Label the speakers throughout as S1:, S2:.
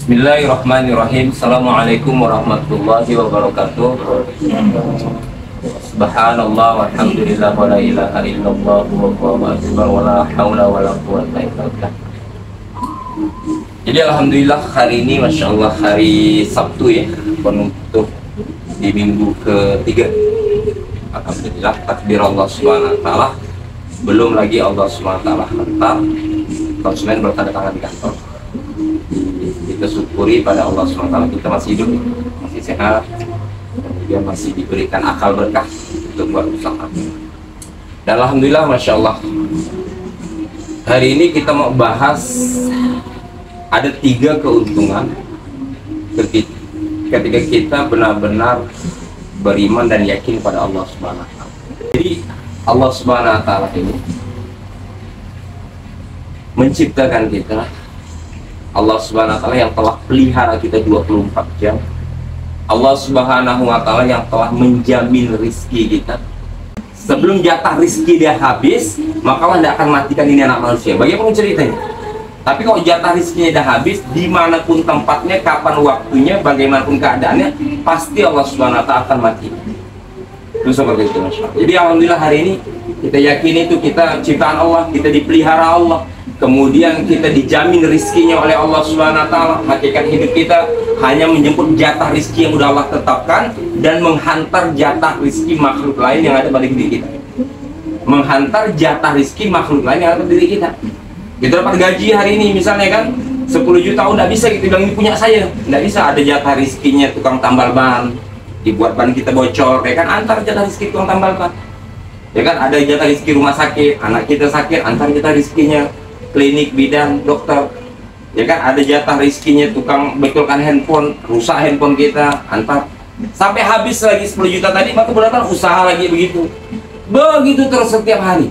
S1: Bismillahirrahmanirrahim. Assalamualaikum warahmatullahi wabarakatuh. Subhanallah walhamdulillah wa la ilaha illallah wallahu akbar wa la haula wa la quwwata illa billah. Jadi alhamdulillah hari ini Masya Allah hari Sabtu ya, penutup di minggu ketiga. Alhamdulillah takdir Allah subhanahu wa ta'ala. Belum lagi Allah subhanahu wa ta'ala hantar konsumen bertanda tangan di kantor. Kita syukuri pada Allah SWT, kita masih hidup, masih sehat, kemudian masih diberikan akal berkah untuk buat usaha. Dan alhamdulillah Masya Allah, hari ini kita mau bahas ada 3 keuntungan ketika kita benar-benar beriman dan yakin pada Allah SWT. Jadi Allah SWT ini menciptakan kita, Allah Subhanahu wa ta'ala yang telah pelihara kita 24 jam. Allah Subhanahu wa ta'ala yang telah menjamin rizki kita. Sebelum jatah rizki dia habis, maka Allah tidak akan matikan ini anak manusia. Bagaimana ceritanya? Tapi kalau jatah rizkinya dah habis, dimanapun tempatnya, kapan waktunya, bagaimanapun keadaannya, pasti Allah Subhanahu wa ta'ala akan mati. Itu seperti itu Masya Allah. Jadi alhamdulillah hari ini kita yakin itu kita ciptaan Allah, kita dipelihara Allah. Kemudian kita dijamin rizkinya oleh Allah Subhanahu wa ta'ala. Hakikat hidup kita hanya menjemput jatah rizki yang sudah Allah tetapkan dan menghantar jatah rizki makhluk lain yang ada pada diri kita. Menghantar jatah rizki makhluk lain yang ada pada diri kita. Kita dapat gaji hari ini misalnya kan 10 juta, tidak bisa kita bilang ini punya saya. Tidak bisa, ada jatah rizkinya tukang tambal ban, dibuat ban kita bocor, ya kan, antar jatah rizki tukang tambal ban. Ya kan, ada jatah rizki rumah sakit, anak kita sakit, antar jatah rizkinya klinik bidan dokter. Ya kan, ada jatah rizkinya tukang betulkan handphone, rusak handphone kita, antar. Sampai habis lagi 10 juta tadi, maka berapa usaha lagi begitu. Begitu terus setiap hari,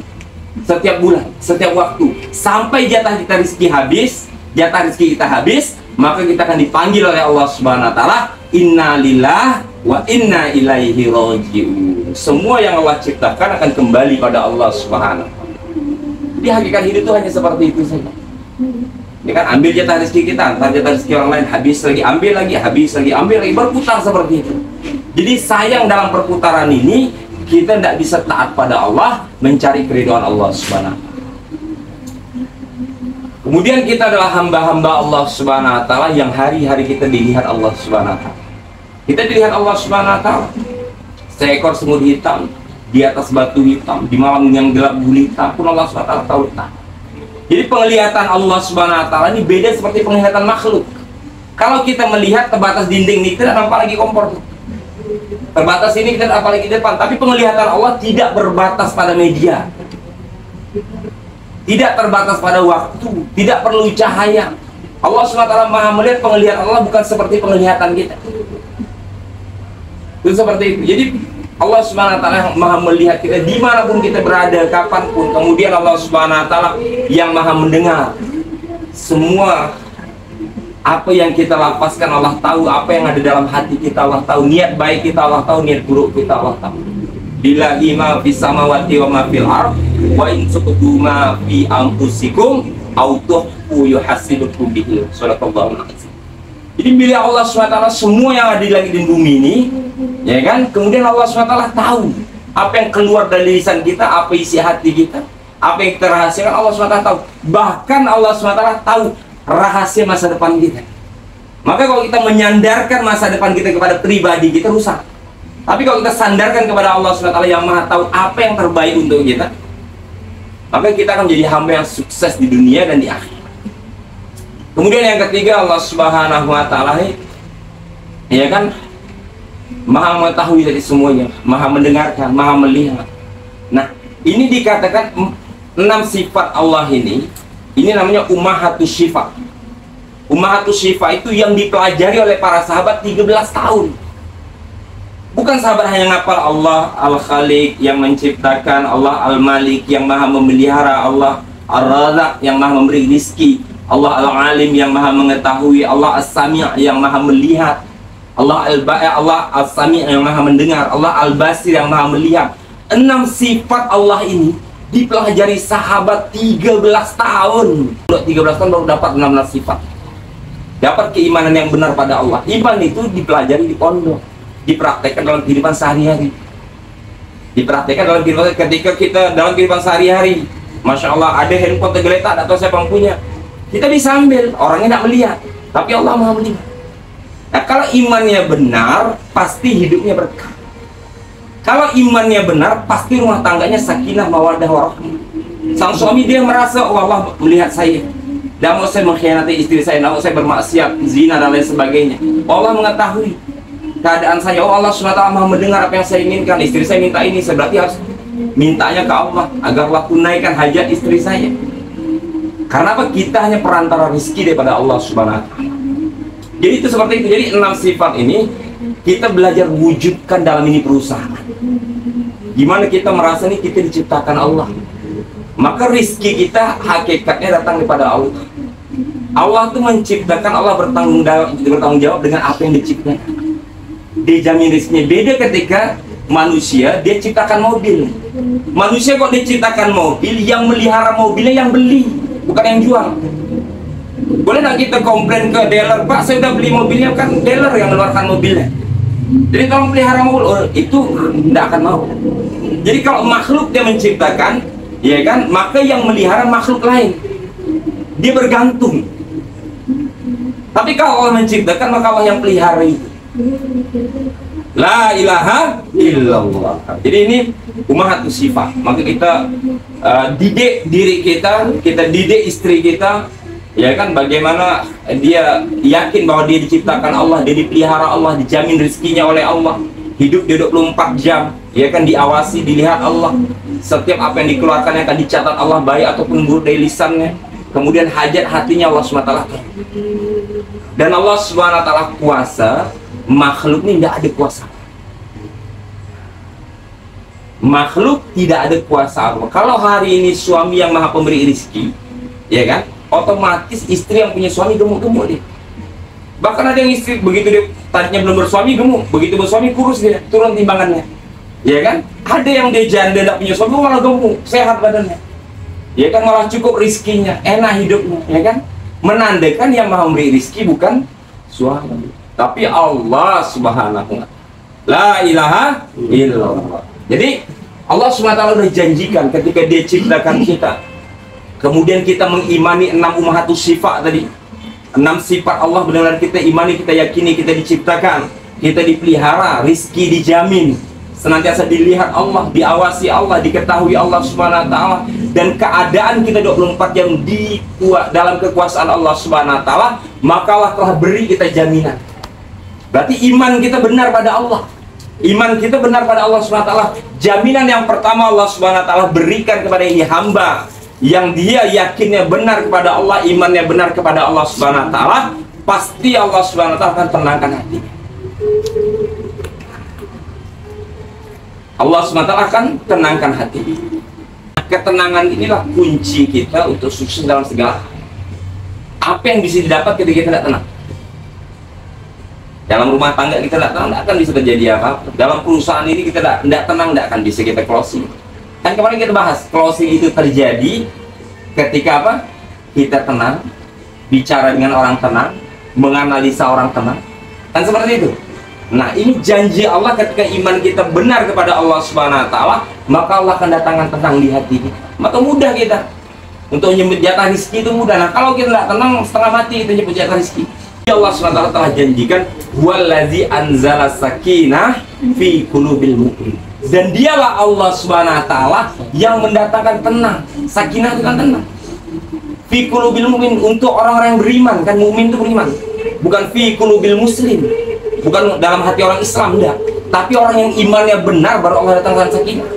S1: setiap bulan, setiap waktu, sampai jatah kita rizki habis, jatah rizki kita habis, maka kita akan dipanggil oleh Allah Subhanahu wa ta'ala, inna lillah wa inna ilaihi raji'un. Semua yang Allah ciptakan akan kembali pada Allah Subhanahu wa ta'ala. Di hakikat hidup itu hanya seperti itu saja. Ya kan, ambil jatah rezeki kita, antar jatah rezeki orang lain, habis lagi, ambil lagi, habis lagi, ambil lagi, berputar seperti itu. Jadi sayang dalam perputaran ini kita tidak bisa taat pada Allah, mencari keridhaan Allah Subhanahu wa ta'ala. Kemudian kita adalah hamba-hamba Allah Subhanahu wa ta'ala yang hari-hari kita dilihat Allah Subhanahu wa ta'ala. Kita dilihat Allah Subhanahu wa ta'ala. Seekor semut hitam di atas batu hitam, di malam yang gelap gulita pun Allah SWT tahu. Jadi penglihatan Allah Subhanahu wa ta'ala ini beda seperti penglihatan makhluk. Kalau kita melihat terbatas dinding ini, kita nampak lagi kompor. Terbatas ini kita nampak lagi depan. Tapi penglihatan Allah tidak berbatas pada media, tidak terbatas pada waktu, tidak perlu cahaya. Allah SWT maha melihat. Penglihatan Allah bukan seperti penglihatan kita. Itu seperti itu. Jadi Allah Subhanahu wa ta'ala yang maha melihat kita dimanapun kita berada, kapanpun. Kemudian Allah Subhanahu wa ta'ala yang maha mendengar semua apa yang kita lapaskan. Allah tahu apa yang ada dalam hati kita, Allah tahu niat baik kita, Allah tahu niat buruk kita, Allah tahu. Billahi ma fis samawati wa ma fil ardh wa in tuqdu ma fi anfusikum aw tukhfu yuhasibukum bihi. Shallallahhu alaihi wasallam. Jadi bila Allah SWT semua yang ada di langit dan bumi ini, ya kan, kemudian Allah SWT tahu apa yang keluar dari lisan kita, apa isi hati kita, apa yang kita rahasiakan, Allah SWT tahu. Bahkan Allah SWT tahu rahasia masa depan kita. Maka kalau kita menyandarkan masa depan kita kepada pribadi kita, rusak. Tapi kalau kita sandarkan kepada Allah SWT yang maha tahu apa yang terbaik untuk kita, maka kita akan menjadi hamba yang sukses di dunia dan di akhirat. Kemudian yang ketiga, Allah Subhanahu wa ta'ala, ya kan, maha mengetahui dari semuanya, maha mendengarkan, maha melihat. Nah, ini dikatakan 6 sifat Allah ini namanya ummahatus syifa. Ummahatus syifa itu yang dipelajari oleh para sahabat 13 tahun. Bukan sahabat hanya ngapal Allah Al-Khaliq yang menciptakan, Allah Al-Malik yang maha memelihara, Allah Ar-Razak yang maha memberi rizki, Allah Al-Alim yang maha mengetahui, Allah As-Sami' yang maha melihat, Allah Al-Ba'i, Allah As-Sami' yang maha mendengar, Allah Al-Basir yang maha melihat. 6 sifat Allah ini dipelajari sahabat 13 tahun. 13 tahun baru dapat 16 sifat. dapat keimanan yang benar pada Allah. Iman itu dipelajari di pondok, dipraktekkan dalam kehidupan sehari-hari. Dipraktekkan dalam kehidupan ketika kita dalam kehidupan sehari-hari. Masya Allah, ada handphone tergeletak, atau siapa yang punya, kita bisa ambil, orangnya tidak melihat, tapi Allah Maha melihat. Nah, kalau imannya benar, pasti hidupnya berkah. Kalau imannya benar, pasti rumah tangganya sakinah, mawaddah, warahmah. Sang suami dia merasa, oh Allah melihat saya, tidak mau saya mengkhianati istri saya, tidak mau saya bermaksiat, zina dan lain sebagainya. Allah mengetahui keadaan saya. Oh Allah SWT Maha mendengar apa yang saya inginkan. Istri saya minta ini, saya berarti harus mintanya ke Allah agar Allah tunaikan hajat istri saya. Karena apa? Kita hanya perantara rezeki daripada Allah SWT. Jadi itu seperti itu. Jadi 6 sifat ini kita belajar wujudkan dalam ini perusahaan. Gimana kita merasa nih kita diciptakan Allah. Maka rizki kita hakikatnya datang daripada Allah. Allah itu menciptakan, Allah bertanggung jawab dengan apa yang diciptakan. Dia jamin rizkinya. Beda ketika manusia, dia ciptakan mobil. Manusia kok diciptakan mobil, yang melihara mobilnya yang beli, bukan yang jual. Boleh nggak kita komplain ke dealer, Pak saya udah beli mobilnya, kan dealer yang mengeluarkan mobilnya. Jadi tolong pelihara mobil, oh, itu tidak akan mau. Jadi kalau makhluk dia menciptakan, ya kan, maka yang melihara makhluk lain, dia bergantung. Tapi kalau Allah menciptakan, maka Allah yang pelihara itu. La ilaha illallah. Jadi ini ummahatus sifat. Maka kita didik diri kita didik istri kita, ya kan, bagaimana dia yakin bahwa dia diciptakan Allah, dia dipelihara Allah, dijamin rezekinya oleh Allah, hidup di 24 jam, ya kan, diawasi, dilihat Allah. Setiap apa yang dikeluarkan akan dicatat Allah, baik ataupun buruk dari lisannya. Kemudian hajat hatinya Allah SWT. Dan Allah SWT kuasa, makhluk ini tidak ada kuasa. Makhluk tidak ada kuasa Allah. Kalau hari ini suami yang maha pemberi rezeki, ya kan, otomatis istri yang punya suami gemuk-gemuk dia. Bahkan ada yang istri begitu dia tadinya belum bersuami gemuk, begitu bersuami kurus dia, turun timbangannya, ya kan. Ada yang dia janda tidak punya suami malah gemuk, sehat badannya, ya kan, malah cukup rizkinya, enak hidupnya, ya kan. Menandakan yang maha memberi rizki bukan suami, tapi Allah Subhanahu wa ta'ala. La ilaha illallah. Jadi Allah SWT sudah janjikan ketika dia ciptakan kita, kemudian kita mengimani 6 ummahatus sifat tadi, 6 sifat Allah benar-benar kita imani, kita yakini, kita diciptakan, kita dipelihara, rizki dijamin, senantiasa dilihat Allah, diawasi Allah, diketahui Allah Subhanahu wa ta'ala, dan keadaan kita 24 jam di dalam kekuasaan Allah Subhanahu wa ta'ala, maka Allah telah beri kita jaminan. Berarti iman kita benar pada Allah. Iman kita benar pada Allah SWT. Jaminan yang pertama Allah SWT berikan kepada ini hamba yang dia yakinnya benar kepada Allah, imannya benar kepada Allah SWT, pasti Allah SWT akan tenangkan hati. Allah SWT akan tenangkan hati. Ketenangan inilah kunci kita untuk sukses dalam segala. Apa yang bisa didapat ketika kita tidak tenang? Dalam rumah tangga kita tidak tenang, tidak akan bisa terjadi apa-apa. Dalam perusahaan ini kita tidak tenang, tidak akan bisa kita closing. Kan kemarin kita bahas, closing itu terjadi ketika apa? Kita tenang, bicara dengan orang tenang, menganalisa orang tenang. Kan seperti itu. Nah, ini janji Allah ketika iman kita benar kepada Allah Subhanahu wa ta'ala, maka Allah akan datangkan tenang di hati kita. Maka mudah kita untuk nyebut jatah rezeki, itu mudah. Nah, kalau kita tidak tenang, setengah mati kita nyebut jatah rezeki. Allah SWT telah janjikan, wallazi anzala sakinah fi qulubil mu'min. Dan dialah Allah Subhanahu wa ta'ala yang mendatangkan tenang. Sakinah itu kan tenang. Fi qulubil mu'min, untuk orang-orang yang beriman, kan mukmin itu beriman. Bukan fi qulubil muslim, bukan dalam hati orang Islam, enggak. Tapi orang yang imannya benar baru Allah datangkan sakinah.